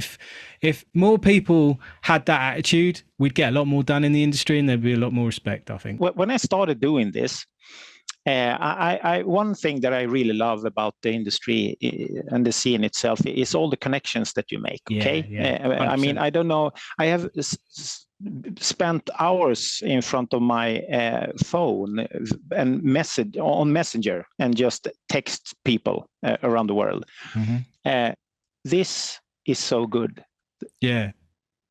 If more people had that attitude, we'd get a lot more done in the industry, and there'd be a lot more respect, I think. When I started doing this, one thing that I really love about the industry and the scene itself is all the connections that you make. Okay, I mean, I don't know. I have spent hours in front of my phone and Messenger and just text people around the world. This is so good. Yeah.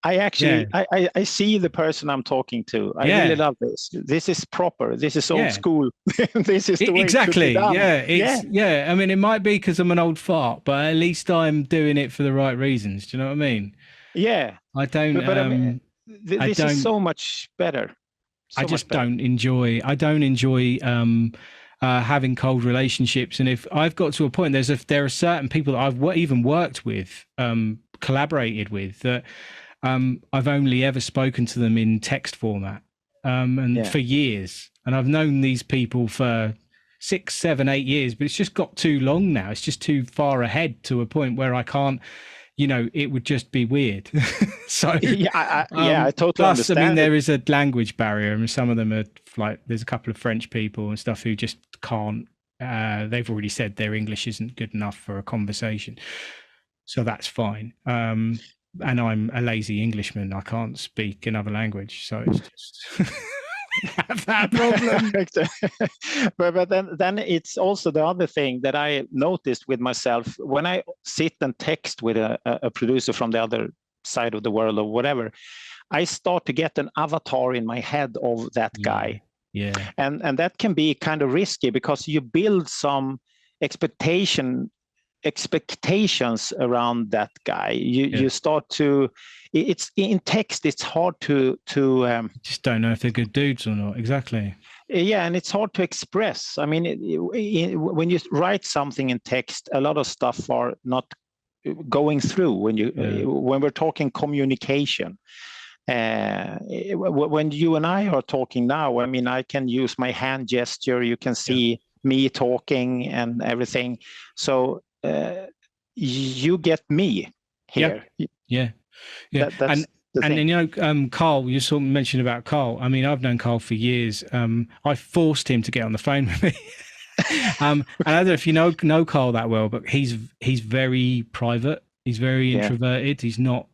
I actually, I see the person I'm talking to. I really love this. This is proper. This is old school. This is the way exactly. It should be done. I mean, it might be because I'm an old fart, but at least I'm doing it for the right reasons. Do you know what I mean? Yeah. I don't. But I mean, this is so much better. I don't enjoy having cold relationships. And if I've got to a point, there are certain people that I've even worked with, collaborated with, that I've only ever spoken to them in text format, and for years. And I've known these people for 6, 7, 8 years, but it's just got too long now. It's just too far ahead to a point where I can't, it would just be weird. So I totally plus, understand. I mean, there is a language barrier, and some of them are like, there's a couple of French people and stuff who just can't. They've already said their English isn't good enough for a conversation, so that's fine. And I'm a lazy Englishman. I can't speak another language, so it's just have that problem. but then it's also the other thing that I noticed with myself when I sit and text with a producer from the other side of the world or whatever, I start to get an avatar in my head of that guy. Yeah. And that can be kind of risky because you build some expectations around that guy. You start to, it's in text, it's hard to just don't know if they're good dudes or not. Exactly. Yeah, and it's hard to express. I mean, when you write something in text, a lot of stuff are not going through when we're talking communication. When you and I are talking now, I mean, I can use my hand gesture. You can see me talking and everything. So you get me here. Yeah. That's and Carl, you sort of mentioned about Carl. I mean, I've known Carl for years. I forced him to get on the phone with me. And I don't know if you know Carl that well, but he's very private. He's very introverted. He's not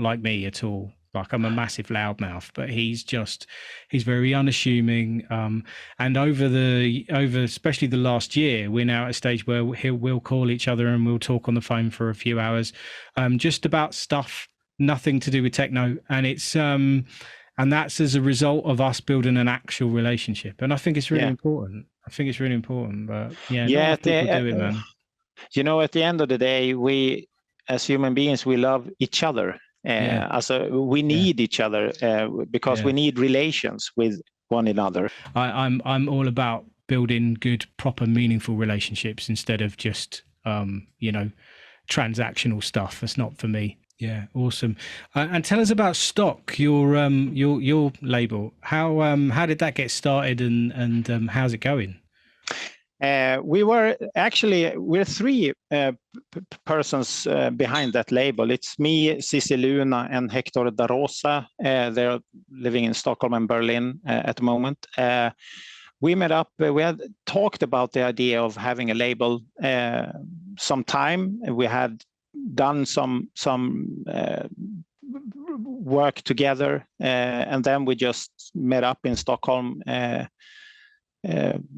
like me at all. Like, I'm a massive loudmouth, but he's very unassuming. And over especially the last year, we're now at a stage where we'll call each other and we'll talk on the phone for a few hours, just about stuff, nothing to do with techno. And it's and that's as a result of us building an actual relationship. And I think it's really important. But not a lot of people do it, man. At the end of the day, we as human beings, we love each other. We need each other because we need relations with one another. I'm all about building good, proper, meaningful relationships instead of just transactional stuff. That's not for me. Yeah, awesome. And tell us about Stock, your label. How did that get started, and how's it going? We're three persons behind that label. It's me, Cici Luna, and Hector da Rosa. They're living in Stockholm and Berlin at the moment. We met up. We had talked about the idea of having a label some time. We had done some work together, and then we just met up in Stockholm.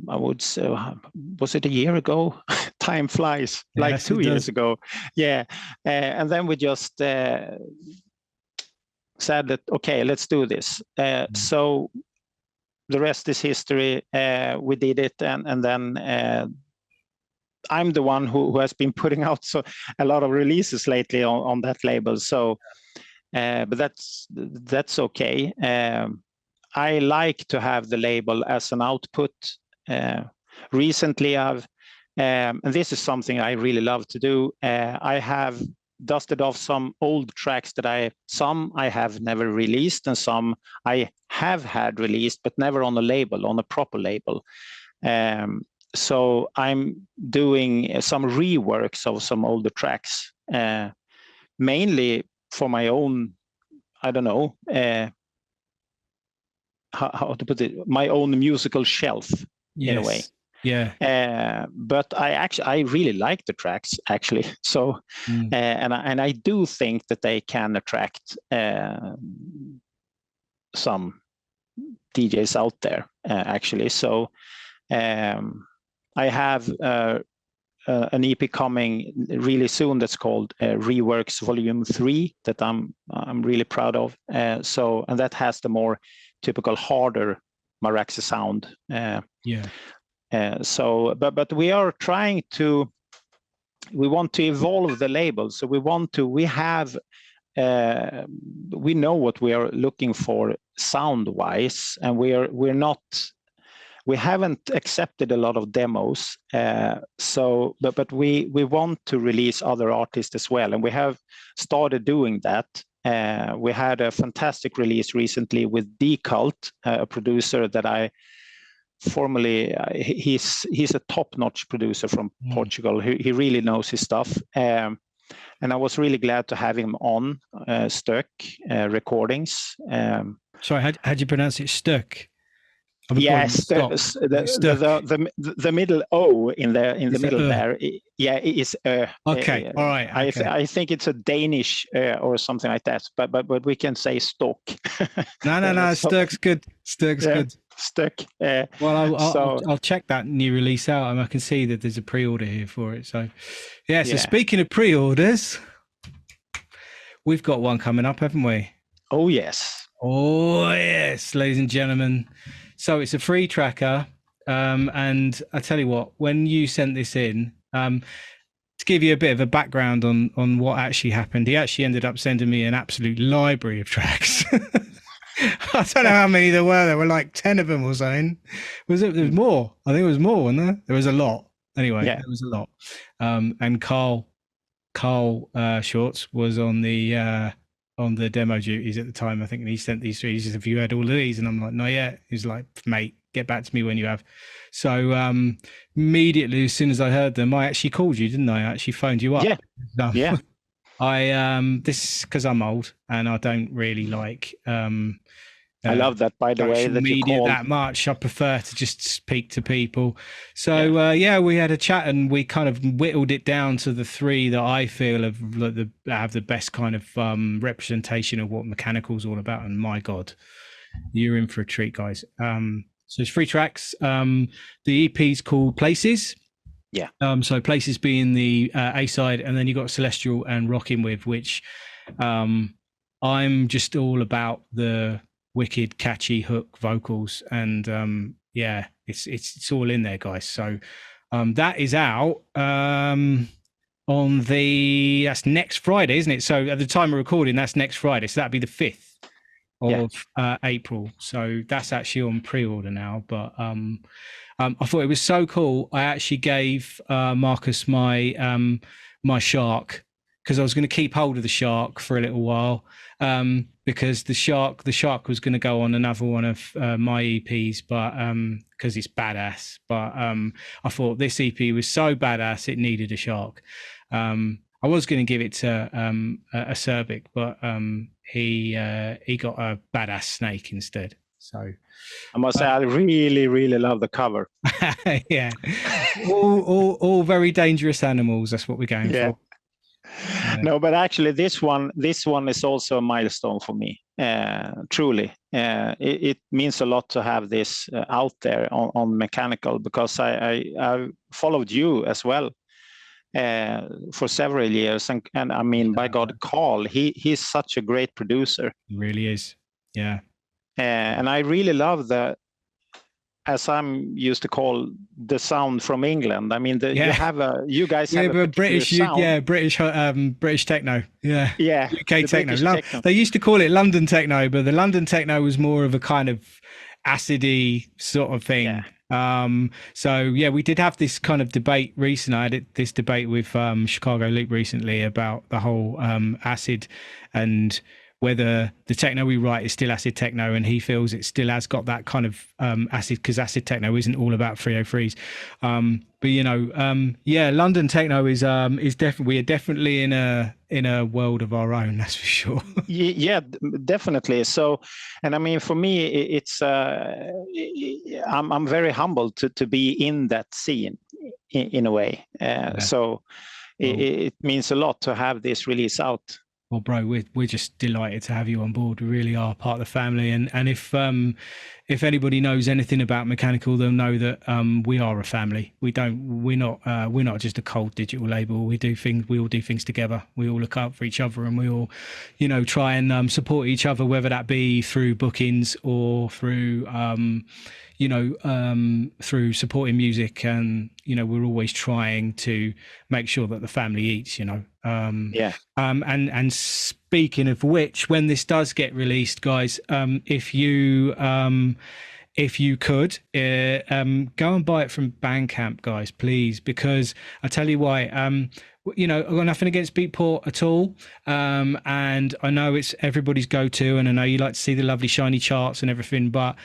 I would say, was it a year ago? Time flies, like 2 years ago. Yeah. And then we just said that, okay, let's do this. So the rest is history. We did it. And then I'm the one who has been putting out a lot of releases lately on that label. So, but that's okay. I like to have the label as an output. Recently, and this is something I really love to do. I have dusted off some old tracks that some I have never released, and some I have had released, but never on a label, on a proper label. So I'm doing some reworks of some older tracks, mainly for my own, I don't know, how to put it, my own musical shelf in a way. Yeah. But I really like the tracks actually. So and I do think that they can attract some DJs out there actually. So I have an EP coming really soon that's called Reworks Volume 3 that I'm really proud of. And that has the more typical harder MarAxe sound. But we are trying to, we want to evolve the label. So we know what we are looking for sound wise, and we're not we haven't accepted a lot of demos. But we want to release other artists as well, and we have started doing that. We had a fantastic release recently with D-Cult, a producer that I formerly, he's a top-notch producer from Portugal. He really knows his stuff. And I was really glad to have him on Stuck Recordings. Sorry, how'd you pronounce it? Stuck? Yes, the middle O in the middle there. Yeah, it is. Okay, all right. Okay. I think it's a Danish or something like that. But we can say Stock. No. Stuck's good. Stuck's good. Stuck. Well, I'll check that new release out, and I can see that there's a pre-order here for it. So, yeah. So speaking of pre-orders, we've got one coming up, haven't we? Oh yes. Oh yes, ladies and gentlemen. So it's a free tracker, and I tell you what, when you sent this in, to give you a bit of a background on what actually happened, he actually ended up sending me an absolute library of tracks. I don't know how many there were. There were like 10 of them or something. There was more? I think it was more, wasn't there? There was a lot. Anyway, There was a lot. And Carl Shorts was on the demo duties at the time, I think, and he sent these through. He said, "Have you had all of these?" And I'm like, "Not yet." He's like, "Mate, get back to me when you have." So immediately, as soon as I heard them, I actually called you, didn't I? I actually phoned you up. Yeah. This because I'm old and I don't really like I love that, by the way, that media you called that much. I prefer to just speak to people. So we had a chat and we kind of whittled it down to the three that I feel have the best kind of representation of what Mechanikal all about. And my God, you're in for a treat, guys. So it's 3 tracks. The EP's called Places. Yeah. So Places being the A side, and then you got Celestial and Rockin' With, which I'm just all about the wicked catchy hook vocals, and it's all in there, guys. So that is out that's next Friday, isn't it? So at the time of recording, that's next Friday, so that'd be the 5th of April. So that's actually on pre-order now. But I thought it was so cool. I actually gave Marcus my my Shark, because I was going to keep hold of the Shark for a little while, because the Shark was going to go on another one of my EPs, but because it's badass. But I thought this EP was so badass it needed a Shark. I was going to give it to a Cerbic, but he got a badass snake instead. So I must say, I really, really love the cover. Yeah, all very dangerous animals. That's what we're going for. No, but actually, this one is also a milestone for me. Truly, it means a lot to have this out there on Mechanikal, because I followed you as well for several years, and I mean, by God, Carl, he's such a great producer. He really is. Yeah. And I really love as I'm used to call, the sound from England. I mean, you guys have a British sound. British techno. Yeah. UK techno. They used to call it London techno, but the London techno was more of a kind of acidy sort of thing. So we did have this kind of debate recently. I had this debate with Chicago Loop recently about the whole acid, and whether the techno we write is still acid techno, and he feels it still has got that kind of acid, because acid techno isn't all about 303s. But London techno is definitely, we are definitely in a world of our own, that's for sure. Yeah, definitely. So, and I mean, for me, it's I'm very humbled to be in that scene in a way. So it means a lot to have this release out. Well, bro, we're just delighted to have you on board. We really are part of the family, and if anybody knows anything about Mechanikal, they'll know that we are a family. We're not just a cold digital label. We all do things together. We all look out for each other, and we all, try and support each other, whether that be through bookings or through through supporting music, and we're always trying to make sure that the family eats. And speaking of which, when this does get released, guys, if you if you could, go and buy it from Bandcamp, guys, please, because I tell you why. You know, I've got nothing against Beatport at all, and I know it's everybody's go-to, and I know you like to see the lovely shiny charts and everything, but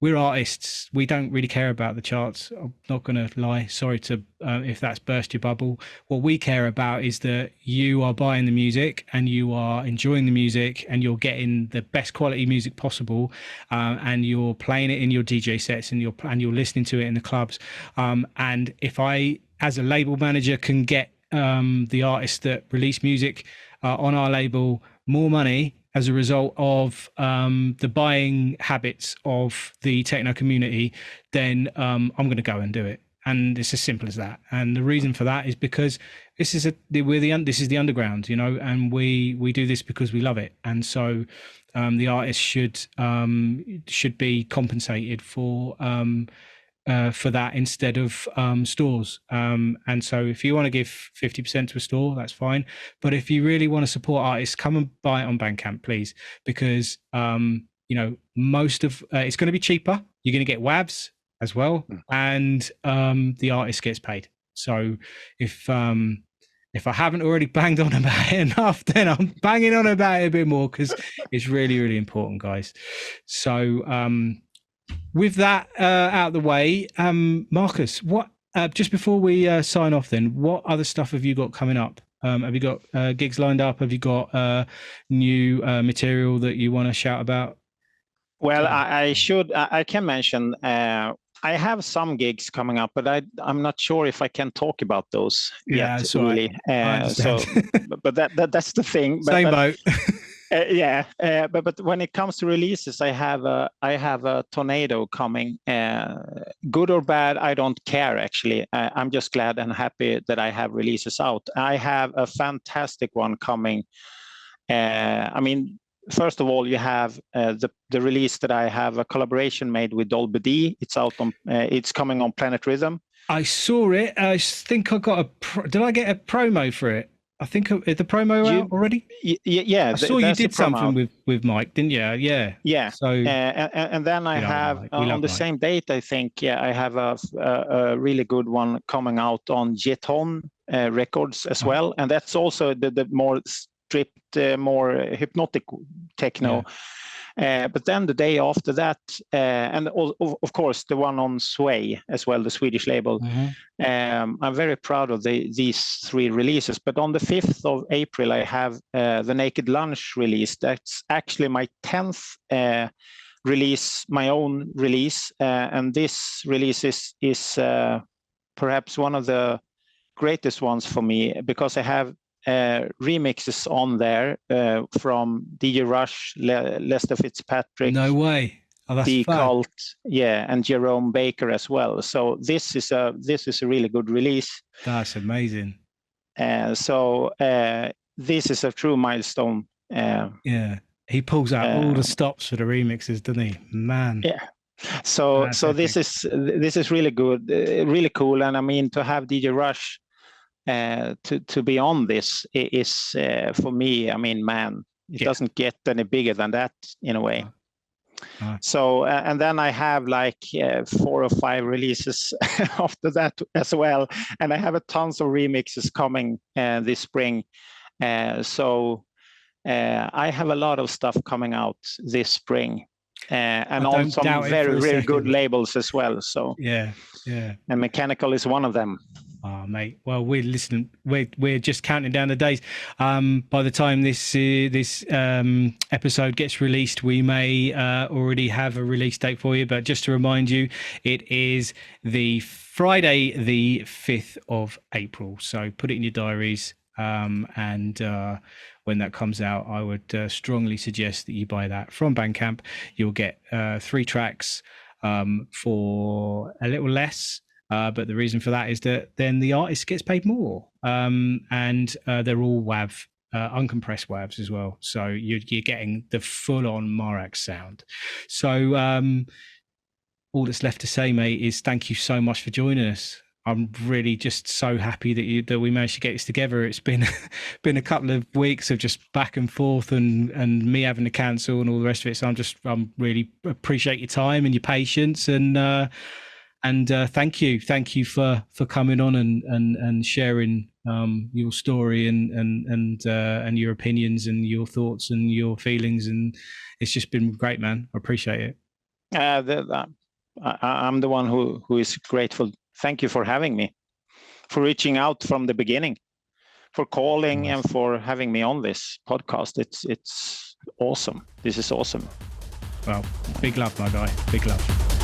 we're artists. We don't really care about the charts. I'm not going to lie. Sorry to if that's burst your bubble. What we care about is that you are buying the music and you are enjoying the music and you're getting the best quality music possible, and you're playing it in your DJ sets and you're listening to it in the clubs. And if I, as a label manager, can get the artists that release music on our label more money as a result of the buying habits of the techno community, then I'm going to go and do it. And it's as simple as that. And the reason for that is because this is the underground, you know, and we do this because we love it. And so the artists should be compensated for that instead of stores. And so if you want to give 50% to a store, that's fine. But if you really want to support artists, come and buy it on Bandcamp, please, because you know, most of it's going to be cheaper. You're going to get WAVs as well, and the artist gets paid. So if I haven't already banged on about it enough, then I'm banging on about it a bit more because it's really, really important, guys. So with that out of the way, Marcus, what just before we sign off, then, what other stuff have you got coming up? Have you got gigs lined up? Have you got new material that you want to shout about? Well, I can mention I have some gigs coming up, but I'm not sure if I can talk about those yet. Really, so but that's the thing. Same boat. Yeah, but when it comes to releases, I have a tornado coming. Good or bad, I don't care actually. I'm just glad and happy that I have releases out. I have a fantastic one coming. I mean, first of all, you have the release that I have a collaboration made with Dolby D. It's out on. It's coming on Planet Rhythm. I saw it. I think I got did I get a promo for it? I think the promo out already. Yeah, I saw you did something with Mike, didn't you? Yeah. Yeah. So and then I have on the same date, I think. Yeah, I have a really good one coming out on Jeton Records as well, and that's also the more stripped, more hypnotic techno. Yeah. But then the day after that, and of course the one on Sway as well, the Swedish label. I'm very proud of these three releases. But on the 5th of April, I have the Naked Lunch release. That's actually my 10th release, my own release. And this release is perhaps one of the greatest ones for me because I have remixes on there from DJ Rush, Lester Fitzpatrick. No way. Oh, that's The fun. Cult, yeah, and Jerome Baker as well. So this is a really good release. That's amazing. So this is a true milestone. Yeah, he pulls out all the stops for the remixes, doesn't he? Man. Yeah. So this is really good, really cool, and I mean to have DJ Rush to be on this is for me. I mean, man, it doesn't get any bigger than that in a way. So and then I have like 4 or 5 releases after that as well, and I have a tons of remixes coming this spring. So I have a lot of stuff coming out this spring, and on some very good labels as well. So yeah, and Mechanikal is one of them. Oh, mate. Well, we're just counting down the days. By the time this episode gets released, we may already have a release date for you. But just to remind you, it is the Friday, the 5th of April. So put it in your diaries. And when that comes out, I would strongly suggest that you buy that from Bandcamp. You'll get 3 tracks for a little less. But the reason for that is that then the artist gets paid more, and they're all WAV, uncompressed WAVs as well. So you're getting the full-on MarAxe sound. So all that's left to say, mate, is thank you so much for joining us. I'm really just so happy that we managed to get this together. It's been been a couple of weeks of just back and forth and me having to cancel and all the rest of it. So I'm really appreciate your time and your patience and thank you for coming on and sharing your story and your opinions and your thoughts and your feelings, and it's just been great, man. I appreciate it. I'm the one who is grateful. Thank you for having me, for reaching out from the beginning, for calling and for having me on this podcast. It's awesome. This is awesome. Well, big love, my guy. Big love.